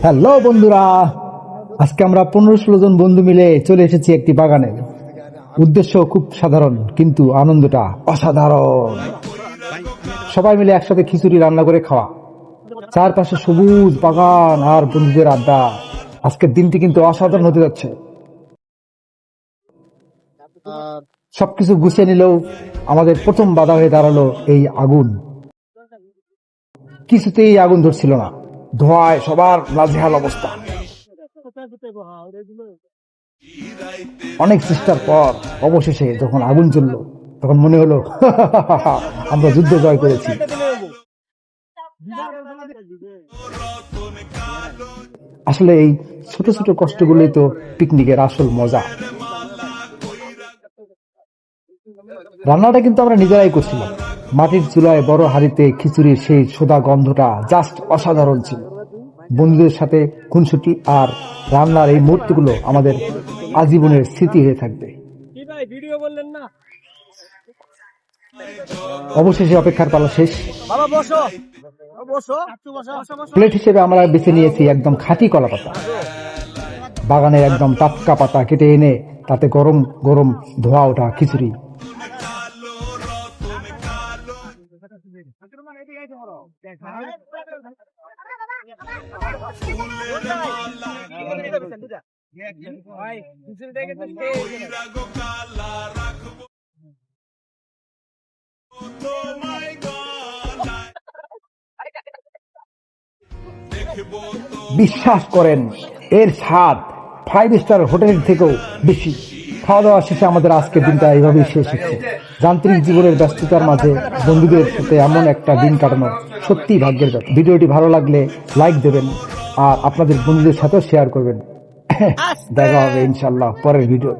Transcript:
Hello বন্ধুরা, আজকে আমরা 15-16 জন বন্ধু মিলে চলে এসেছি একটি বাগানে। উদ্দেশ্য খুব সাধারণ, কিন্তু আনন্দটা অসাধারণ। সবাই মিলে একসাথে খিচুড়ি রান্না করে খাওয়া, চারপাশে সবুজ বাগান আর বন্ধুদের আড্ডা। আজকের দিনটি কিন্তু অসাধারণ হতে যাচ্ছে। সবকিছু গুছিয়ে নিলেও আমাদের প্রথম বাধা হয়ে দাঁড়ালো এই আগুন। কিছুতেই আগুন ধরছিল না, ধোঁয়ায় সবার নাজেহাল অবস্থা। অনেক চেষ্টার পর অবশেষে যখন আগুন জ্বললো, তখন মনে হলো আমরা যুদ্ধ জয় করেছি। আসলে এই ছোট ছোট কষ্টগুলোই তো পিকনিকের আসল মজা। রান্নাটা কিন্তু আমরা নিজেরাই করছিলাম। মাটির চুলায় বড় হাঁড়িতে খিচুড়ির সেই সোদা গন্ধটা জাস্ট অসাধারণ ছিল। বন্ধুদের সাথে খুনসুটি আর রান্নার এই মুহূর্তগুলো আমাদের আজীবনের স্মৃতি হয়ে থাকবে। অবশেষে অপেক্ষার পালা শেষ। প্লেট হিসেবে আমরা বেছে নিয়েছি একদম খাঁটি কলা পাতা। বাগানের একদম টাটকা পাতা কেটে এনে তাতে গরম গরম ধোয়া ওঠা খিচুড়ি। বিশ্বাস করেন, এর স্বাদ 5 স্টার হোটেলের থেকেও বেশি। খাওয়া দাওয়া শেষে আমাদের আজকের দিনটা এইভাবেই শেষ হচ্ছে। যান্ত্রিক জীবনের ব্যস্ততার মাঝে বন্ধুদের সাথে এমন একটা দিন কাটানো সত্যিই ভাগ্যের ব্যাপার। ভিডিওটি ভালো লাগলে লাইক দেবেন আর আপনাদের বন্ধুদের সাথেও শেয়ার করবেন। দেখা হবে ইনশাল্লাহ পরের ভিডিও।